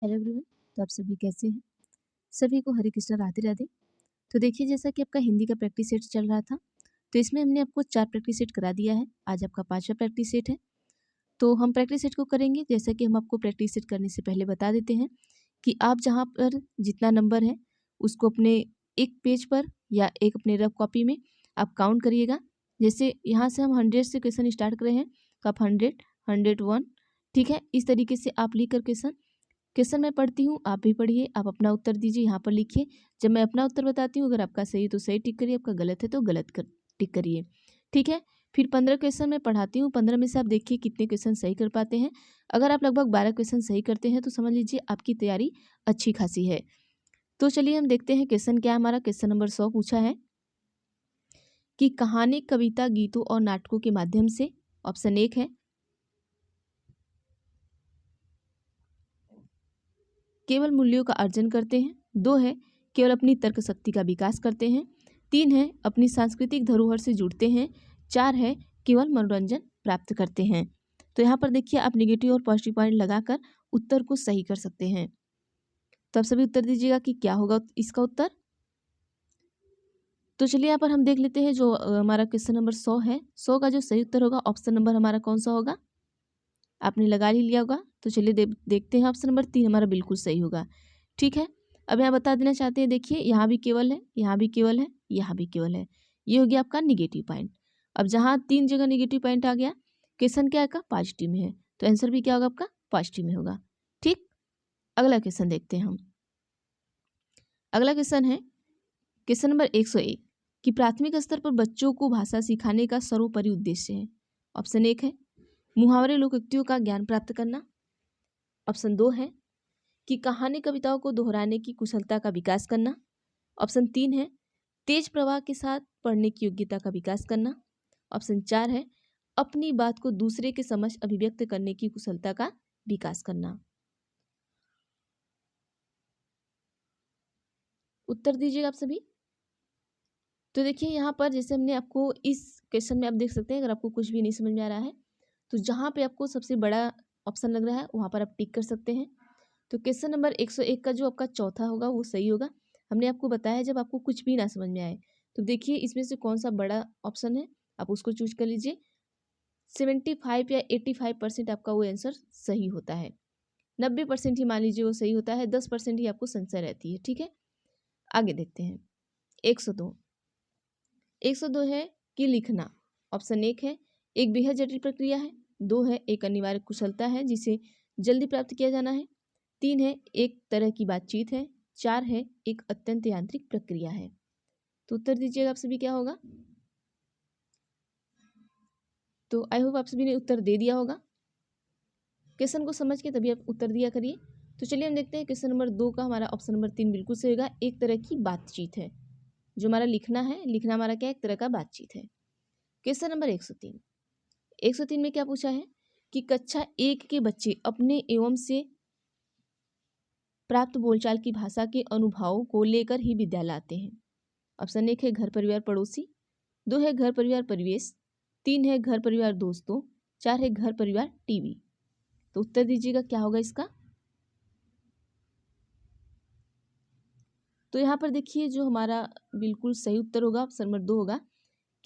Hello everyone. तो आप सभी कैसे हैं? सभी को हरे कृष्णा राधे राधे। तो देखिए, जैसा कि आपका हिंदी का प्रैक्टिस सेट चल रहा था, तो इसमें हमने आपको 4 प्रैक्टिस सेट करा दिया है। आज आपका 5वां प्रैक्टिस सेट है। तो हम प्रैक्टिस सेट को करेंगे, जैसा कि हम आपको प्रैक्टिस सेट करने से पहले बता देते हैं कि आप जहाँ पर जितना नंबर है उसको अपने एक पेज पर या एक अपने रफ कॉपी में आप काउंट करिएगा। जैसे यहाँ से हम 100 से क्वेश्चन स्टार्ट कर रहे हैं, तो आप 100, 101, ठीक है, इस तरीके से आप लिख कर क्वेश्चन मैं पढ़ती हूँ, आप भी पढ़िए, आप अपना उत्तर दीजिए, यहाँ पर लिखिए। जब मैं अपना उत्तर बताती हूँ, अगर आपका सही है तो सही टिक करिए, आपका गलत है तो गलत कर टिक करिए, ठीक है। फिर 15 क्वेश्चन मैं पढ़ाती हूँ, 15 में से आप देखिए कितने क्वेश्चन सही कर पाते हैं। अगर आप लगभग 12 क्वेश्चन सही करते हैं तो समझ लीजिए आपकी तैयारी अच्छी खासी है। तो चलिए हम देखते हैं क्वेश्चन क्या है हमारा। क्वेश्चन नंबर 100 पूछा है कि कहानी, कविता, गीतों और नाटकों के माध्यम से, ऑप्शन 1 है केवल मूल्यों का अर्जन करते हैं, 2 है केवल अपनी तर्क शक्ति का विकास करते हैं, 3 है अपनी सांस्कृतिक धरोहर से जुड़ते हैं, 4 है केवल मनोरंजन प्राप्त करते हैं। तो यहाँ पर देखिए, आप नेगेटिव और पॉजिटिव पॉइंट लगाकर उत्तर को सही कर सकते हैं। तो आप सभी उत्तर दीजिएगा कि क्या होगा इसका उत्तर। तो चलिए यहाँ पर हम देख लेते हैं जो हमारा क्वेश्चन नंबर 100 है, 100 का जो सही उत्तर होगा, ऑप्शन नंबर हमारा कौन सा होगा, आपने लगा ही लिया होगा। तो चलिए देखते हैं, ऑप्शन नंबर 3 हमारा बिल्कुल सही होगा, ठीक है। अब यहाँ बता देना चाहते हैं, देखिए यहाँ भी केवल है, यहाँ भी केवल है, यहाँ भी केवल है, ये हो गया आपका निगेटिव पॉइंट। अब जहाँ 3 जगह निगेटिव पॉइंट आ गया, क्वेश्चन क्या है, पॉजिटिव में है, तो आंसर भी क्या होगा आपका, पॉजिटिव में होगा, ठीक। अगला क्वेश्चन देखते हैं हम। अगला क्वेश्चन है क्वेश्चन नंबर 101 कि प्राथमिक स्तर पर बच्चों को भाषा सिखाने का सर्वोपरि उद्देश्य है। ऑप्शन 1 है मुहावरे लोकोक्तियों का ज्ञान प्राप्त करना, ऑप्शन 2 है कि कहानी, कविताओं को दोहराने की कुशलता का विकास करना, ऑप्शन 3 है तेज प्रवाह के साथ पढ़ने की योग्यता का विकास करना, ऑप्शन 4 है अपनी बात को दूसरे के समक्ष अभिव्यक्त करने की कुशलता का विकास करना। उत्तर दीजिएगा आप सभी। तो देखिए यहाँ पर जैसे हमने आपको इस क्वेश्चन में आप देख सकते हैं, अगर आपको कुछ भी नहीं समझ में आ रहा है तो जहाँ पे आपको सबसे बड़ा ऑप्शन लग रहा है वहाँ पर आप टिक कर सकते हैं। तो क्वेश्चन नंबर 101 का जो आपका चौथा होगा वो सही होगा। हमने आपको बताया है जब आपको कुछ भी ना समझ में आए तो देखिए इसमें से कौन सा बड़ा ऑप्शन है, आप उसको चूज कर लीजिए। 75 या 85% आपका वो आंसर सही होता है, 90% ही मान लीजिए वो सही होता है, 10% ही आपको संशय रहती है, ठीक है। आगे देखते हैं 102। 102 है कि लिखना, ऑप्शन 1 है एक बेहद जटिल प्रक्रिया है, 2 है एक अनिवार्य कुशलता है जिसे जल्दी प्राप्त किया जाना है, 3 है एक तरह की बातचीत है, 4 है एक अत्यंत यांत्रिक प्रक्रिया है। तो उत्तर दीजिएगा आप सभी क्या होगा। तो आई होप आप सभी ने उत्तर दे दिया होगा, क्वेश्चन को समझ के तभी आप उत्तर दिया करिए। तो चलिए हम देखते हैं क्वेश्चन नंबर 2 का हमारा ऑप्शन नंबर 3 बिल्कुल सही होगा, एक तरह की बातचीत है। जो हमारा लिखना है, लिखना हमारा क्या, एक तरह का बातचीत है। Question number 103। 103 में क्या पूछा है कि कक्षा 1 के बच्चे अपने एवं से प्राप्त बोलचाल की भाषा के अनुभवों को लेकर ही विद्यालय आते हैं। ऑप्शन 1 है घर परिवार पड़ोसी, 2 है घर परिवार परिवेश, 3 है घर परिवार दोस्तों, 4 है घर परिवार टीवी। तो उत्तर दीजिएगा क्या होगा इसका। तो यहाँ पर देखिए जो हमारा बिल्कुल सही उत्तर होगा ऑप्शन नंबर 2 होगा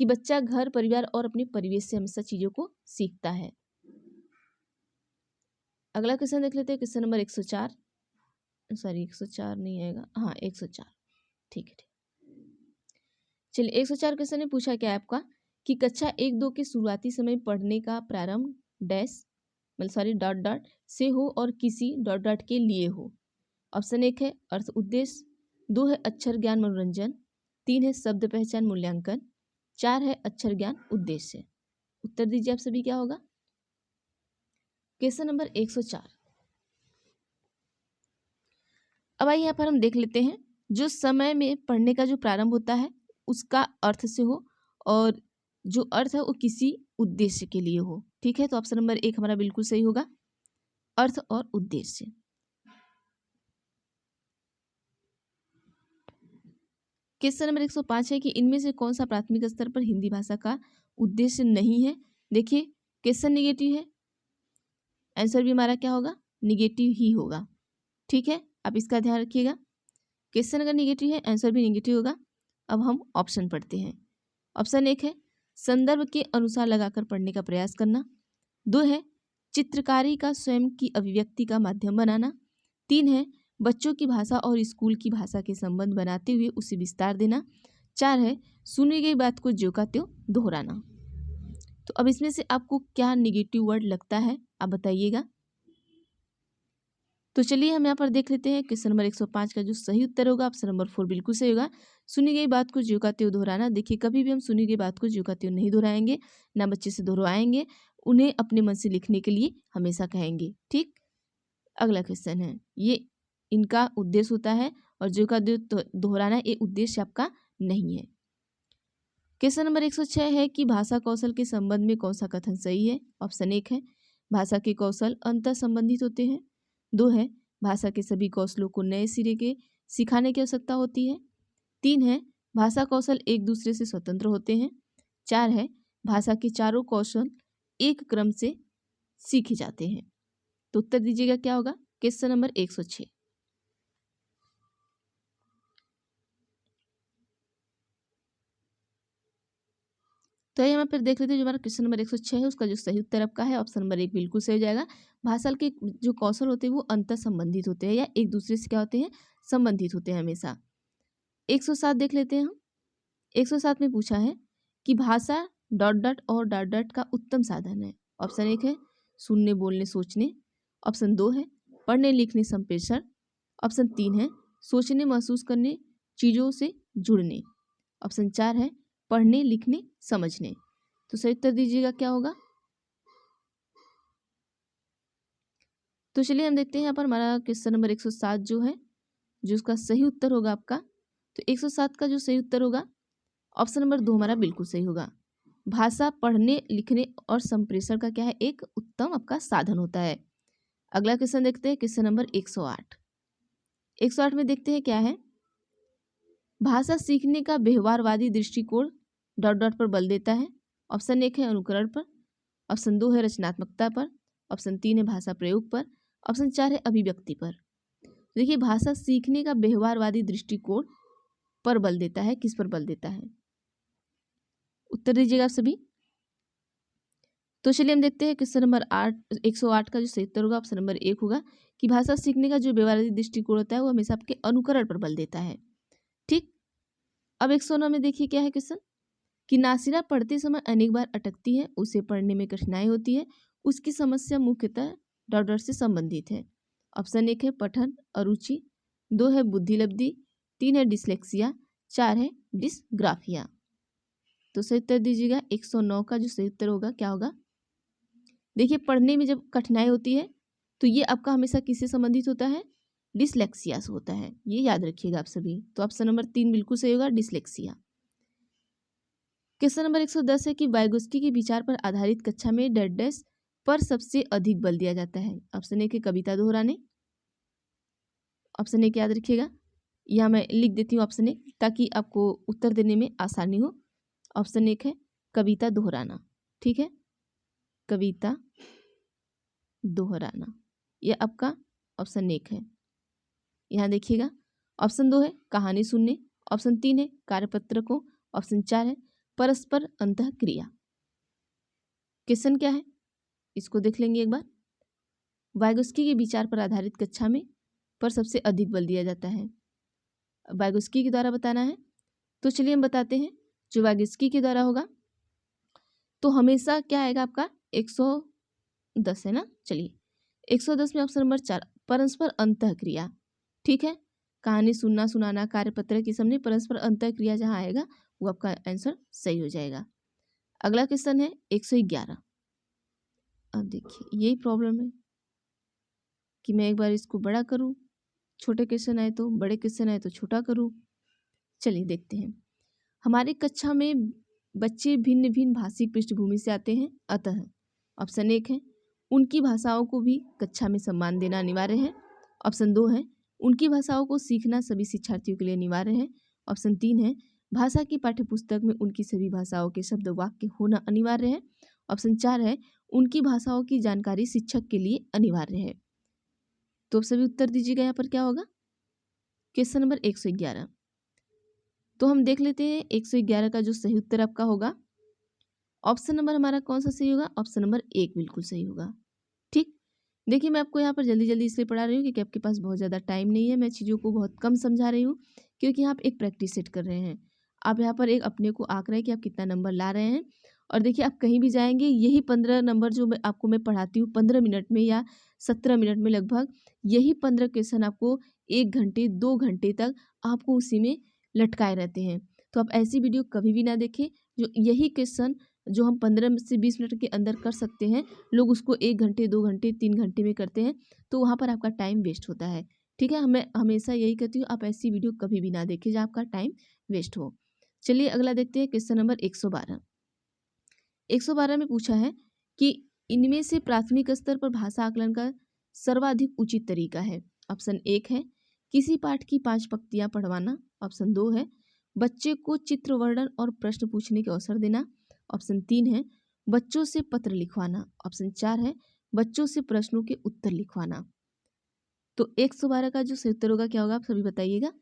कि बच्चा घर परिवार और अपने परिवेश से हमेशा चीजों को सीखता है। अगला क्वेश्चन देख लेते हैं, क्वेश्चन नंबर 104, सॉरी 104 नहीं आएगा, हाँ 104, ठीक है ठीक। चलिए 104 क्वेश्चन ने पूछा क्या है आपका कि कक्षा 1-2 के शुरुआती समय पढ़ने का प्रारंभ डैश मतलब सॉरी डॉट डॉट से हो और किसी डॉट डॉट के लिए हो। ऑप्शन 1 है अर्थ उद्देश्य, 2 है अक्षर ज्ञान मनोरंजन, 3 है शब्द पहचान मूल्यांकन, 4 है अक्षर ज्ञान उद्देश्य। उत्तर दीजिए आप सभी क्या होगा। Question number 104। अब आइए यहाँ पर हम देख लेते हैं, जो समय में पढ़ने का जो प्रारंभ होता है उसका अर्थ से हो और जो अर्थ है वो किसी उद्देश्य के लिए हो, ठीक है। तो ऑप्शन नंबर 1 हमारा बिल्कुल सही होगा, अर्थ और उद्देश्य। क्वेश्चन नंबर 105 है कि इनमें से कौन सा प्राथमिक स्तर पर हिंदी भाषा का उद्देश्य नहीं है। देखिए क्वेश्चन निगेटिव है, आंसर भी हमारा क्या होगा, निगेटिव ही होगा, ठीक है, आप इसका ध्यान रखिएगा। क्वेश्चन अगर निगेटिव है, आंसर भी निगेटिव होगा। अब हम ऑप्शन पढ़ते हैं। ऑप्शन 1 है संदर्भ के अनुसार लगाकर पढ़ने का प्रयास करना। 2 है चित्रकारी का स्वयं की अभिव्यक्ति का माध्यम बनाना। 3 है बच्चों की भाषा और स्कूल की भाषा के संबंध बनाते हुए उसे विस्तार देना। 4 है सुनी गई बात को ज्यों का त्यों दोहराना। तो अब इसमें से आपको क्या निगेटिव वर्ड लगता है, आप बताइएगा। तो चलिए हम यहाँ पर देख लेते हैं। क्वेश्चन नंबर 105 का जो सही उत्तर होगा ऑप्शन नंबर 4 बिल्कुल सही होगा। सुनी गई बात को ज्यों का त्यों दोहराना। देखिए, कभी भी हम सुनी गई बात को ज्यों का त्यों नहीं दोहराएंगे, ना बच्चे से दोहराएंगे, उन्हें अपने मन से लिखने के लिए हमेशा कहेंगे। ठीक, अगला क्वेश्चन है, ये इनका उद्देश्य होता है और ज्यों का त्यों दोहराना ये उद्देश्य आपका नहीं है। क्वेश्चन नंबर 106 है कि भाषा कौशल के संबंध में कौन सा कथन सही है। ऑप्शन 1 है भाषा के कौशल अंतर संबंधित होते हैं। 2 है भाषा के सभी कौशलों को नए सिरे के सिखाने की आवश्यकता होती है। 3 है भाषा कौशल एक दूसरे से स्वतंत्र होते हैं। 4 है भाषा के चारों कौशल एक क्रम से सीखे जाते हैं। तो उत्तर दीजिएगा क्या होगा क्वेश्चन नंबर 106। तो यहाँ पर देख लेते हैं जो हमारा क्वेश्चन नंबर 106 है उसका जो सही उत्तर आपका है ऑप्शन नंबर 1 बिल्कुल सही हो जाएगा। भाषा के जो कौशल होते हैं वो अंतर संबंधित होते हैं या एक दूसरे से क्या होते हैं, संबंधित होते हैं हमेशा। 107 देख लेते हैं हम। 107 में पूछा है कि भाषा डॉट डॉट और डॉट डॉट का उत्तम साधन है। ऑप्शन 1 है सुनने बोलने सोचने। ऑप्शन 2 है पढ़ने लिखने संप्रेषण। ऑप्शन 3 है सोचने महसूस करने चीज़ों से जुड़ने। ऑप्शन 4 है पढ़ने लिखने समझने। तो सही उत्तर दीजिएगा क्या होगा। तो चलिए हम देखते हैं यहाँ पर हमारा क्वेश्चन नंबर 107 जो है, जो उसका सही उत्तर होगा आपका। तो 107 का जो सही उत्तर होगा ऑप्शन नंबर 2 हमारा बिल्कुल सही होगा। भाषा पढ़ने लिखने और संप्रेषण का क्या है, एक उत्तम आपका साधन होता है। अगला क्वेश्चन देखते हैं क्वेश्चन नंबर 108। 108 में देखते हैं क्या है, भाषा सीखने का व्यवहारवादी दृष्टिकोण डॉट डॉट पर बल देता है। ऑप्शन 1 है अनुकरण पर। ऑप्शन 2 है रचनात्मकता पर। ऑप्शन 3 है भाषा प्रयोग पर। ऑप्शन 4 है अभिव्यक्ति पर। देखिए, भाषा सीखने का व्यवहारवादी दृष्टिकोण पर बल देता है, किस पर बल देता है, उत्तर दीजिएगा आप सभी। तो चलिए हम देखते हैं क्वेश्चन नंबर 108 का जो सही उत्तर होगा ऑप्शन नंबर 1 होगा कि भाषा सीखने का जो व्यवहारवादी दृष्टिकोण होता है वो हमेशा आपके अनुकरण पर बल देता है। ठीक, अब 109 में देखिए क्या है क्वेश्चन, कि नासिरा पढ़ते समय अनेक बार अटकती है, उसे पढ़ने में कठिनाई होती है, उसकी समस्या मुख्यतः डॉट डॉट से संबंधित है। ऑप्शन 1 है पठन अरुचि। 2 है बुद्धिलब्धि। 3 है डिसलेक्सिया। 4 है डिसग्राफिया। तो सही उत्तर दीजिएगा 109 का जो सही उत्तर होगा क्या होगा। देखिए, पढ़ने में जब कठिनाई होती है तो ये आपका हमेशा किससे संबंधित होता है, डिसलेक्सिया से होता है, ये याद रखिएगा आप सभी। तो ऑप्शन नंबर 3 बिल्कुल सही होगा, डिसलेक्सिया। क्वेश्चन नंबर 110 है कि वाइगोत्स्की के विचार पर आधारित कक्षा में डेड डैश पर सबसे अधिक बल दिया जाता है। ऑप्शन 1 है कविता दोहराने। ऑप्शन 1 याद रखिएगा, यहाँ मैं लिख देती हूँ ऑप्शन 1 ताकि आपको उत्तर देने में आसानी हो। ऑप्शन 1 है कविता दोहराना। ठीक है, कविता दोहराना यह आपका ऑप्शन 1 है। यहाँ देखिएगा, ऑप्शन 2 है कहानी सुनने। ऑप्शन 3 है कार्यपत्र को। ऑप्शन 4 है परस्पर अंतःक्रिया। क्वेश्चन क्या है इसको देख लेंगे एक बार। वाइगोत्स्की के विचार पर आधारित कक्षा में पर सबसे अधिक बल दिया जाता है, वाइगोत्स्की के द्वारा बताना है। तो चलिए हम बताते हैं, जो वाइगोत्स्की के द्वारा होगा तो हमेशा क्या आएगा आपका 110 है ना। चलिए 110 में ऑप्शन नंबर 4 परस्पर अंतःक्रिया। ठीक है, कहानी सुनना सुनाना कार्यपत्र के सामने परस्पर अंतःक्रिया जहाँ आएगा वो आपका आंसर सही हो जाएगा। अगला क्वेश्चन है 111। अब देखिए यही प्रॉब्लम है कि मैं एक बार इसको बड़ा करूं, छोटे क्वेश्चन आए तो बड़े, क्वेश्चन आए तो छोटा करूं। चलिए देखते हैं, हमारी कक्षा में बच्चे भिन्न भिन्न भाषिक पृष्ठभूमि से आते हैं, अतः ऑप्शन 1 है उनकी भाषाओं को भी कक्षा में सम्मान देना अनिवार्य है। ऑप्शन 2 है उनकी भाषाओं को सीखना सभी शिक्षार्थियों के लिए अनिवार्य है। ऑप्शन 3 है भाषा की पाठ्यपुस्तक में उनकी सभी भाषाओं के शब्द वाक्य होना अनिवार्य है। ऑप्शन 4 है उनकी भाषाओं की जानकारी शिक्षक के लिए अनिवार्य है। तो अब सभी उत्तर दीजिएगा। यहाँ पर क्या होगा, क्वेश्चन नंबर 111। तो हम देख लेते हैं 111 का जो सही उत्तर आपका होगा, ऑप्शन नंबर हमारा कौन सा सही होगा, ऑप्शन नंबर 1 बिल्कुल सही होगा। ठीक, देखिए मैं आपको यहाँ पर जल्दी जल्दी इसलिए पढ़ा रही हूँ क्योंकि आपके पास बहुत ज़्यादा टाइम नहीं है, मैं चीज़ों को बहुत कम समझा रही हूँ क्योंकि आप एक प्रैक्टिस सेट कर रहे हैं। आप यहाँ पर एक अपने को आंक रहे हैं कि आप कितना नंबर ला रहे हैं। और देखिए आप कहीं भी जाएंगे, यही 15 नंबर जो मैं पढ़ाती हूँ 15 मिनट में या 17 मिनट में लगभग, यही 15 क्वेश्चन आपको 1 घंटे 2 घंटे तक आपको उसी में लटकाए रहते हैं। तो आप ऐसी वीडियो कभी भी ना देखें जो यही क्वेश्चन जो हम 15 से 20 मिनट के अंदर कर सकते हैं, लोग उसको 1 घंटे 2 घंटे 3 घंटे में करते हैं, तो वहाँ पर आपका टाइम वेस्ट होता है। ठीक है, मैं हमेशा यही कहती हूँ, आप ऐसी वीडियो कभी भी ना देखें जहाँ आपका टाइम वेस्ट हो। चलिए अगला देखते हैं, क्वेश्चन नंबर 112। 112 में पूछा है कि इनमें से प्राथमिक स्तर पर भाषा आकलन का सर्वाधिक उचित तरीका है। ऑप्शन 1 है किसी पाठ की 5 पंक्तियां पढ़वाना। ऑप्शन 2 है बच्चे को चित्र वर्णन और प्रश्न पूछने के अवसर देना। ऑप्शन 3 है बच्चों से पत्र लिखवाना। ऑप्शन 4 है बच्चों से प्रश्नों के उत्तर लिखवाना। तो 112 का जो सही उत्तर होगा क्या होगा, आप सभी बताइएगा।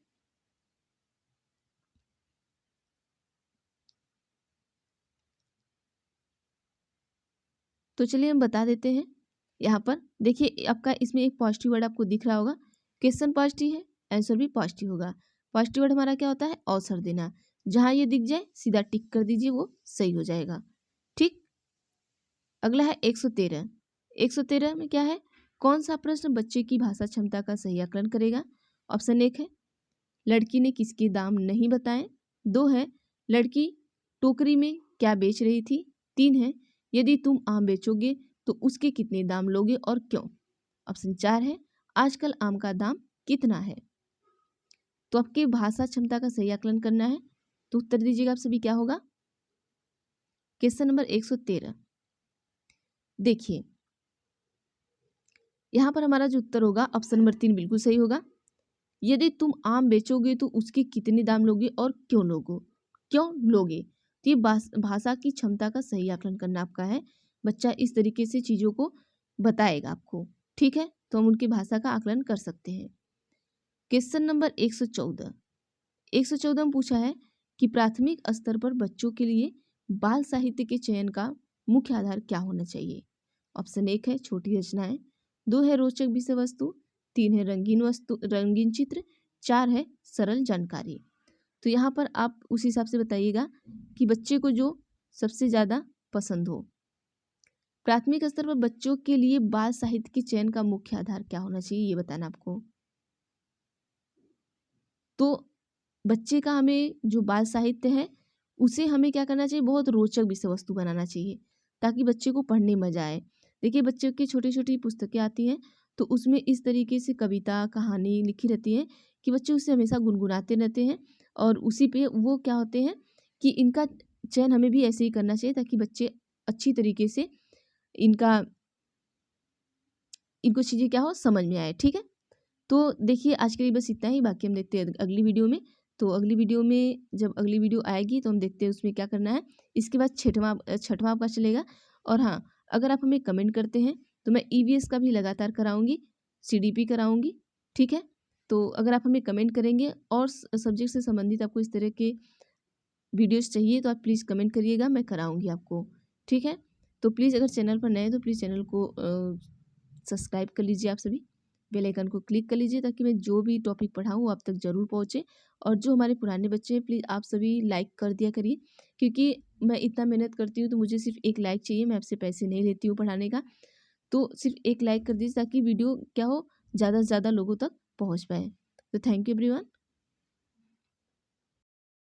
तो चलिए हम बता देते हैं। यहाँ पर देखिए आपका इसमें एक पॉजिटिव वर्ड आपको दिख रहा होगा, क्वेश्चन पॉजिटिव है, आंसर भी पॉजिटिव होगा। पॉजिटिव वर्ड हमारा क्या होता है, अवसर देना। जहाँ ये दिख जाए सीधा टिक कर दीजिए, वो सही हो जाएगा। ठीक, अगला है 113। 113 में क्या है, कौन सा प्रश्न बच्चे की भाषा क्षमता का सही आकलन करेगा। ऑप्शन 1 है लड़की ने किसके दाम नहीं बताए। 2 है लड़की टोकरी में क्या बेच रही थी। 3 है यदि तुम आम बेचोगे तो उसके कितने दाम लोगे और क्यों। ऑप्शन 4 है आजकल आम का दाम कितना है। तो आपके भाषा क्षमता का सही आकलन करना है, तो उत्तर दीजिएगा आप सभी क्या होगा। क्वेश्चन नंबर 113 देखिए यहाँ पर हमारा जो उत्तर होगा ऑप्शन नंबर 3 बिल्कुल सही होगा। यदि तुम आम बेचोगे तो उसके कितने दाम लोगे और क्यों लोगे। तो ये भाषा की क्षमता का सही आकलन करना आपका है। बच्चा इस तरीके से चीज़ों को बताएगा आपको, ठीक है, तो हम उनकी भाषा का आकलन कर सकते हैं। Question number 114। 114 में पूछा है कि प्राथमिक स्तर पर बच्चों के लिए बाल साहित्य के चयन का मुख्य आधार क्या होना चाहिए। ऑप्शन 1 है छोटी रचनाएं। 2 है रोचक विषय वस्तु। 3 है रंगीन चित्र। 4 है सरल जानकारी। तो यहाँ पर आप उस हिसाब से बताइएगा कि बच्चे को जो सबसे ज़्यादा पसंद हो। प्राथमिक स्तर पर बच्चों के लिए बाल साहित्य के चयन का मुख्य आधार क्या होना चाहिए, ये बताना आपको। तो बच्चे का हमें जो बाल साहित्य है उसे हमें क्या करना चाहिए, बहुत रोचक विषय वस्तु बनाना चाहिए ताकि बच्चे को पढ़ने मजा आए। देखिए बच्चों की छोटी छोटी पुस्तकें आती हैं, तो उसमें इस तरीके से कविता कहानी लिखी रहती है कि बच्चे उसे हमेशा गुनगुनाते रहते हैं और उसी पे वो क्या होते हैं कि इनका चयन हमें भी ऐसे ही करना चाहिए ताकि बच्चे अच्छी तरीके से इनको चीज़ें क्या हो समझ में आए। ठीक है, तो देखिए आज के लिए बस इतना ही, बाकी हम देखते हैं अगली वीडियो में। तो अगली वीडियो में जब अगली वीडियो आएगी तो हम देखते हैं उसमें क्या करना है। इसके बाद छठवां आपका चलेगा। और हाँ, अगर आप हमें कमेंट करते हैं तो मैं ईवीएस का भी लगातार कराऊंगी, सीडीपी कराऊंगी। ठीक है, तो अगर आप हमें कमेंट करेंगे और सब्जेक्ट से संबंधित आपको इस तरह के वीडियोस चाहिए तो आप प्लीज़ कमेंट करिएगा, मैं कराऊंगी आपको। ठीक है, तो प्लीज़ अगर चैनल पर नए हैं तो प्लीज़ चैनल को सब्सक्राइब कर लीजिए, आप सभी बेल आइकन को क्लिक कर लीजिए ताकि मैं जो भी टॉपिक पढ़ाऊँ वो आप तक ज़रूर पहुँचे। और जो हमारे पुराने बच्चे हैं प्लीज़ आप सभी लाइक कर दिया करिए, क्योंकि मैं इतना मेहनत करती हूँ तो मुझे सिर्फ एक लाइक चाहिए, मैं आपसे पैसे नहीं लेती हूँ पढ़ाने का। तो सिर्फ एक लाइक कर दीजिए ताकि वीडियो क्या हो ज़्यादा से ज़्यादा लोगों तक पहुँच पाए। तो थैंक यू एवरीवन।